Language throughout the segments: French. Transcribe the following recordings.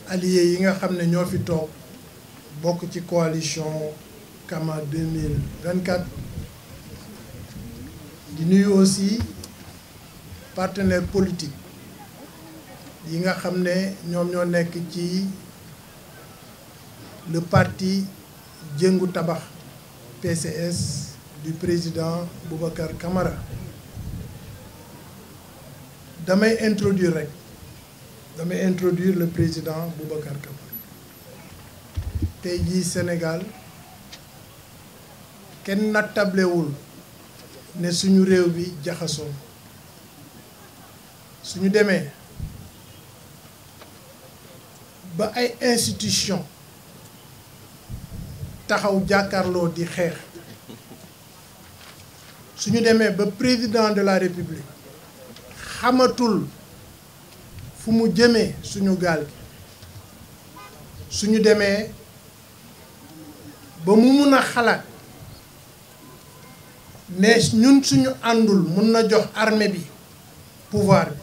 alliés yi nga xam ne ñoo fi toog bokk ci coalition Kama 2024 di nuyu aussi partenaires politiques yi nga xam ne ñoom ñoo nekk ci le parti Jëngu Tabax PCS du président Boubacar Camara. damay introduire le président Boubacar Camara. tey jii Sénégal kenn nattablewul ne suñu réew bi jaxasoo suñu demee ba ay institution taxaw jàkkaarloo di xeex suñu demee ba président de la République xamatul fu mu jëmee suñu gaal gi suñu demee ba mu mun a xalaat ne ñun suñu àndul mun na jox armée bi pouvoir bi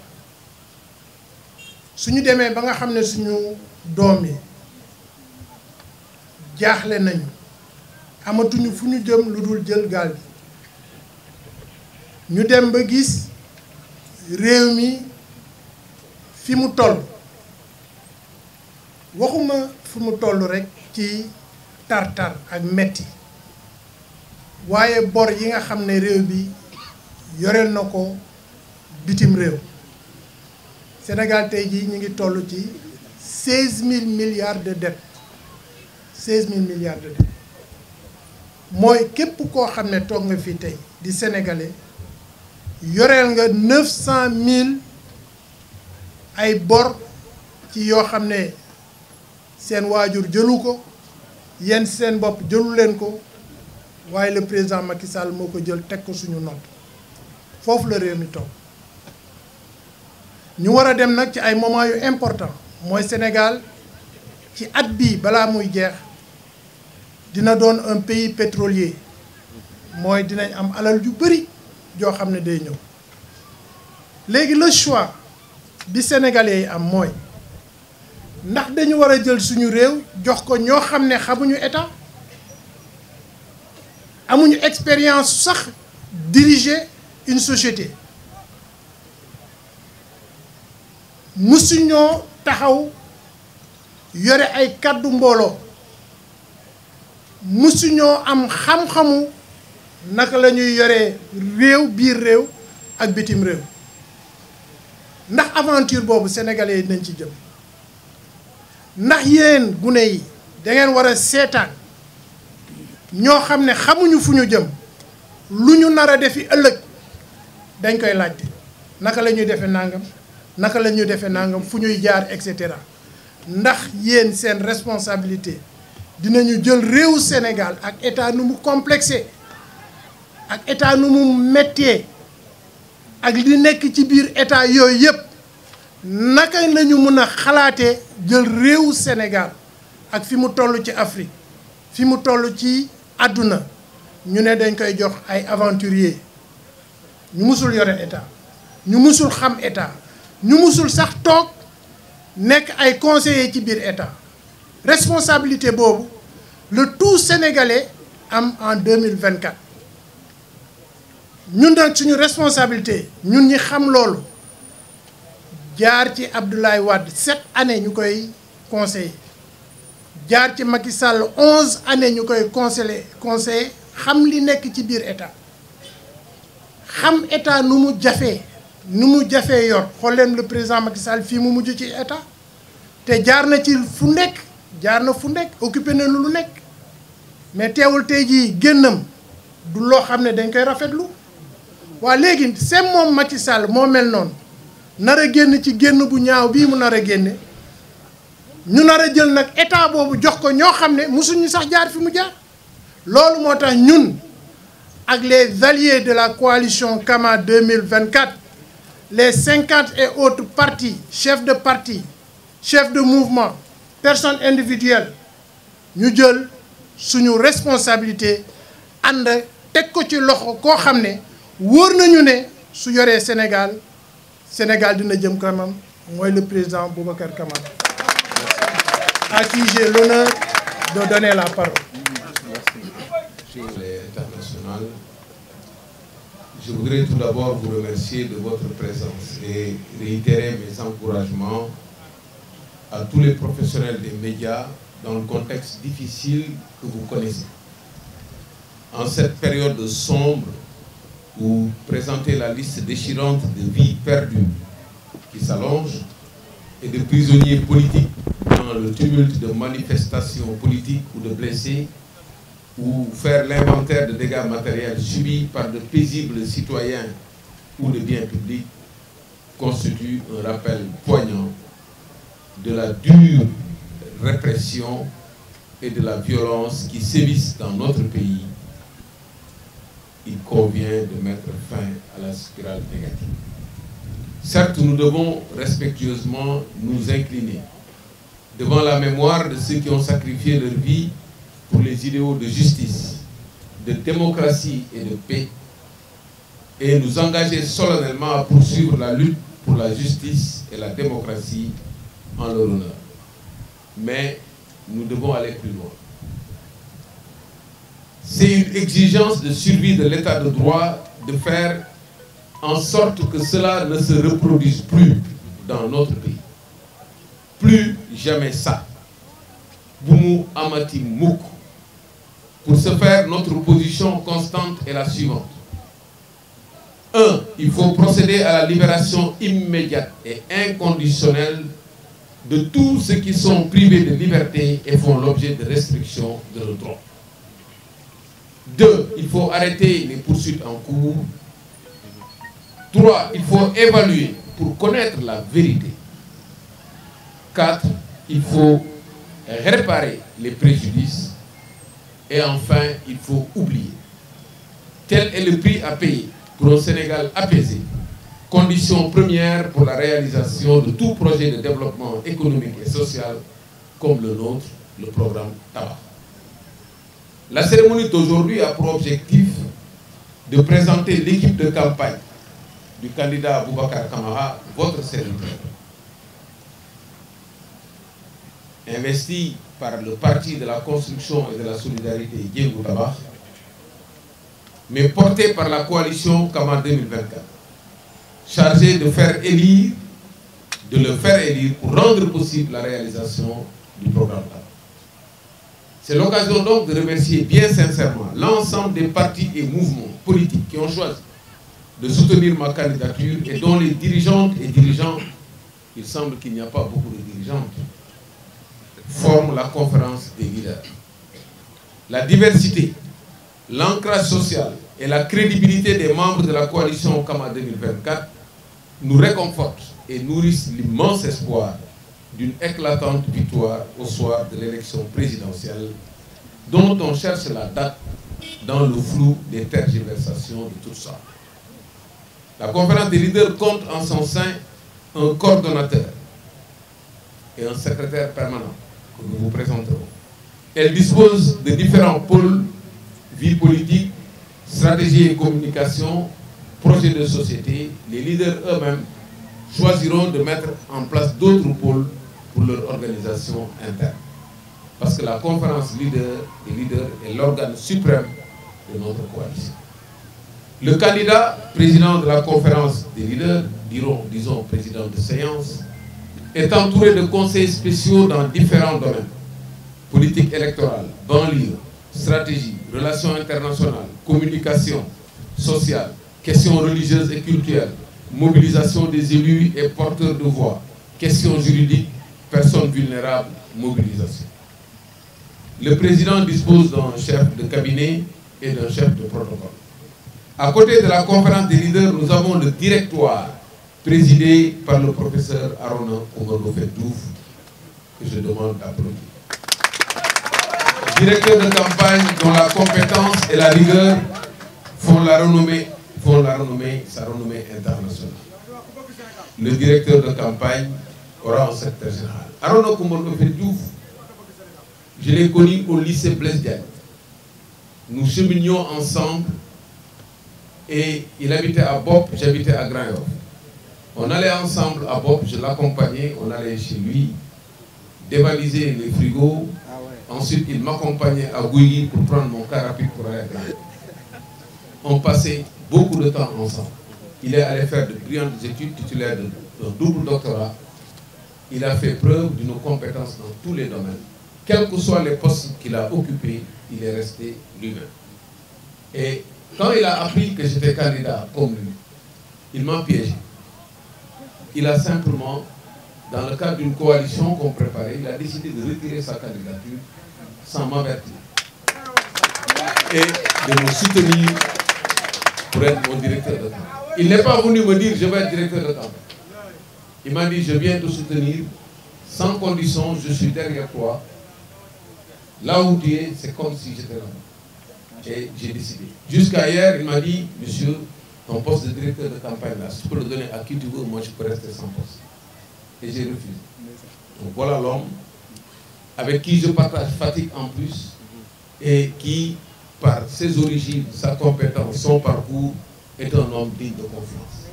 suñu demee ba nga xam ne suñu doom yi jaaxle nañu amatuñu fu ñu jëm lu dul jël gaal gi ñu dem ba gis réew mi fi mu toll waxuma fi mu toll rekk ci tar-tar ak metti waaye bor yi nga xam ne réew bi yoreel na ko bitim réew Sénégal tey jii ñu ngi toll ci 16 000 milliards de dettes 16 000 milliards de dettes mooy képp koo xam ne toog nga fii tey di sénégalais yoreel nga 900 000 ay bor ci yoo xam ne seen waajur jëlu ko yéen seen bopp jëlu leen ko waaye le président Macky Sall moo ko jël teg ko suñu nopp foofu la réew mi toog ñu war a dem nag ci ay moments yu important mooy Sénégal ci at bii balaa muy jeex dina doon un pays pétrolier mooy dinañ am alal yu bëri joo xam ne day ñëw léegi le choix bi sénégalais yi am mooy ndax dañu war a jël suñu réew jox ko ñoo xam ne xamuñu état amuñu expérience sax diriger une société musuñoo taxaw yore ay kàddu mbooloo musuñoo am xam-xamu naka la ñuy yoree réew biir réew ak bitim réew ndax aventure boobu sénégalais yi dinañ ci jëm ndax yéen gune yi da ngeen war a seetaan ñoo xam ne xamuñu fu ñu jëm lu ñu nar a defi ëllëg dañ koy laajte naka la ñuy defee nangam naka la ñuy defee nangam fu ñuy jaar et cetera ndax yéen seen responsabilité dinañu jël réewu Sénégal ak état nu mu complexé ak état nu mu méttee ak li nekk ci biir état yooyu yëpp naka la ñu mën a xalaatee jël réewu Sénégal ak fi mu toll ci Afrique fi mu toll ci àdduna ñu ne dañ koy jox ay aventuriers ñu musul yore état ñu musul xam état ñu musul sax toog nekk ay conseillers ci biir état responsabilité boobu le tout sénégalais am en 2024 ñun nag suñu responsabilité ñun ñi xam loolu jaar ci Abdoulaye Wade 7 années ñu koy conseiller jaar ci Macky Sall 11 années ñu koy conseiller xam li nekk ci biir état xam état nu mu jafee yor xool leen le président Macky Sall fii mu mujj ci état te jaar na ci fu nekk occupé na lu nekk mais teewul tey jii génnam du loo xam ne dañ koy rafetlu waa léegi c'est moom Macky Sall moo mel noonu nar a génn ci génn bu ñaaw bii mu nar a génne ñu nar a jël nag état boobu jox ko ñoo xam ne musuñu sax jaar fi mu jaar loolu moo tax ñun ak les alliés de la coalition Kama 2024 les 50 et autres partis chefs de parti chefs de mouvement personnes individuelles ñu jël suñu responsabilité ànd teg ko ci loxo koo xam ne wóor nañu ne su yoree Sénégal dina jëm kanam mooy le président Boubacar Camara à qui j'ai l'honneur de donner la parole. International. Je voudrais tout d'abord vous remercier de votre présence et réitérer mes encouragements à tous les professionnels des médias dans le contexte difficile que vous connaissez. En cette période sombre où présenter la liste déchirante de vies perdues qui s'allonge et de prisonniers politiques dans le tumulte de manifestations politiques ou de blessés, ou faire l'inventaire de dégâts matériels subis par de paisibles citoyens ou de biens publics constitue un rappel poignant de la dure répression et de la violence qui sévissent dans notre pays. Il convient de mettre fin à la spirale négative. Certes, nous devons respectueusement nous incliner devant la mémoire de ceux qui ont sacrifié leur vie pour les idéaux de justice, de démocratie et de paix, et nous engager solennellement à poursuivre la lutte pour la justice et la démocratie en leur honneur. Mais nous devons aller plus loin. C'est une exigence de survie de l'état de droit de faire en sorte que cela ne se reproduise plus dans notre pays. Plus jamais ça. Boumou Amati Mouk. Pour ce faire, notre position constante est la suivante. 1. Il faut procéder à la libération immédiate et inconditionnelle de tous ceux qui sont privés de liberté et font l'objet de restrictions de leurs droits. 2. Il faut arrêter les poursuites en cours. 3. Il faut évaluer pour connaître la vérité. 4. Il faut réparer les préjudices. Et enfin, il faut oublier. Tel est le prix à payer pour un Sénégal apaisé, condition première pour la réalisation de tout projet de développement économique et social comme le nôtre, le programme Tabac. La cérémonie d'aujourd'hui a pour objectif de présenter l'équipe de campagne du candidat Boubacar Camara, votre serviteur. Investi par le Parti de la Construction et de la Solidarité Diengou Tabac, mais porté par la coalition Kama 2024, chargé de faire élire, de le faire élire pour rendre possible la réalisation du programme Tabac. C'est l'occasion donc de remercier bien sincèrement l'ensemble des partis et mouvements politiques qui ont choisi de soutenir ma candidature et dont les dirigeantes et dirigeants, il semble qu'il n'y a pas beaucoup de dirigeantes, forment la conférence des leaders. La diversité, l'ancrage social et la crédibilité des membres de la coalition Kama 2024 nous réconfortent et nourrissent l'immense espoir d'une éclatante victoire au soir de l'élection présidentielle dont on cherche la date dans le flou des tergiversations de toutes sortes. La conférence des leaders compte en son sein un coordonnateur et un secrétaire permanent que nous vous présenterons. Elle dispose de différents pôles, vie politique, stratégie et communication, projets de société. Les leaders eux-mêmes choisiront de mettre en place d'autres pôles pour leur organisation interne. Parce que la conférence des leaders est l'organe suprême de notre coalition. Le candidat président de la conférence des leaders, disons président de séance, est entouré de conseils spéciaux dans différents domaines. Politique électorale, banlieue, stratégie, relations internationales, communication sociale, questions religieuses et culturelles, mobilisation des élus et porteurs de voix, questions juridiques, personnes vulnérables, mobilisation. Le président dispose d'un chef de cabinet et d'un chef de protocole. À côté de la conférence des leaders, nous avons le directoire présidé par le professeur Arona Oumarofet-Diouf, que je demande d'applaudir. Directeur de campagne dont la compétence et la rigueur font sa renommée internationale. Le directeur de campagne aura un secrétaire général. Arona Oumarofet-Diouf, je l'ai connu au lycée Blaise Diagne. Nous cheminions ensemble et il habitait à Bop, j'habitais à Grand-Yoff. On allait ensemble à Bop, je l'accompagnais, on allait chez lui dévaliser les frigos. Ensuite, il m'accompagnait à Gouilly pour prendre mon car rapide pour aller à Grand. On passait beaucoup de temps ensemble. Il est allé faire de brillantes études, titulaire d'un double doctorat. Il a fait preuve d'une compétence dans tous les domaines. Quels que soient les postes qu'il a occupés, il est resté lui-même. Et quand il a appris que j'étais candidat comme lui, il m'a piégé. Il a simplement, dans le cadre d'une coalition qu'on préparait, il a décidé de retirer sa candidature sans m'avertir et de me soutenir pour être mon directeur de campagne. Il n'est pas venu me dire je vais être directeur de campagne. Il m'a dit je viens te soutenir sans condition, je suis derrière toi. Là où tu es, c'est comme si j'étais là. Et j'ai décidé. Jusqu'à hier, il m'a dit monsieur, ton poste de directeur de campagne là, si tu peux le donner à qui tu veux, moi je peux rester sans poste. Et j'ai refusé. Donc voilà l'homme avec qui je partage fatigue en plus et qui, par ses origines, sa compétence, son parcours, est un homme digne de confiance.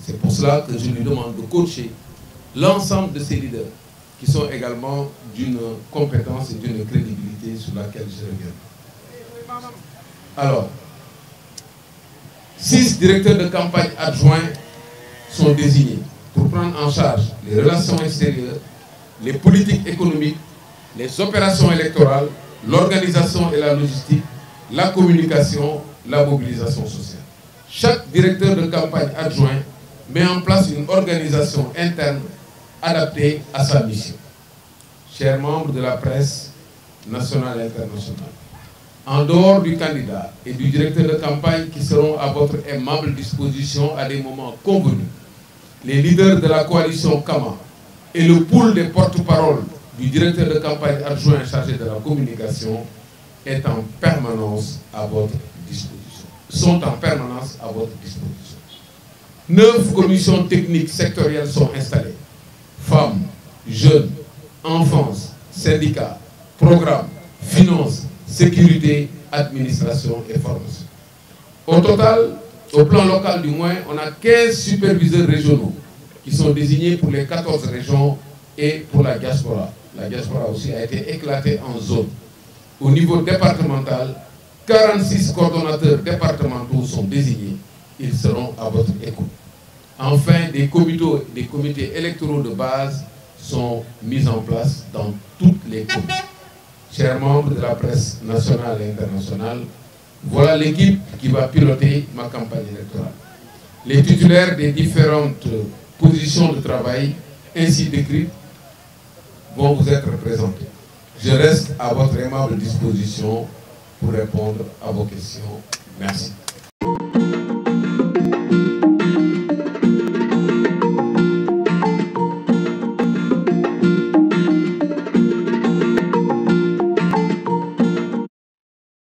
C'est pour cela que je lui demande de coacher l'ensemble de ces leaders qui sont également d'une compétence et d'une crédibilité sur laquelle je reviens. Alors, 6 directeurs de campagne adjoints sont désignés pour prendre en charge les relations extérieures, les politiques économiques, les opérations électorales, l'organisation et la logistique, la communication, la mobilisation sociale. Chaque directeur de campagne adjoint met en place une organisation interne adaptée à sa mission. Chers membres de la presse nationale et internationale, en dehors du candidat et du directeur de campagne qui seront à votre aimable disposition à des moments convenus, les leaders de la coalition Kama et le pool des porte-paroles du directeur de campagne adjoint chargé de la communication est en permanence à votre disposition. Sont en permanence à votre disposition. 9 commissions techniques sectorielles sont installées. Femmes, jeunes, enfance, syndicats, programmes, finances, sécurité, administration et formation. Au total, au plan local du moins, on a 15 superviseurs régionaux qui sont désignés pour les 14 régions et pour la diaspora. La diaspora aussi a été éclatée en zones. Au niveau départemental, 46 coordonnateurs départementaux sont désignés. Ils seront à votre écoute. Enfin, des comités électoraux de base sont mis en place dans toutes les communes. Chers membres de la presse nationale et internationale, voilà l'équipe qui va piloter ma campagne électorale. Les titulaires des différentes positions de travail ainsi décrites vont vous être représentés. Je reste à votre aimable disposition pour répondre à vos questions. Merci.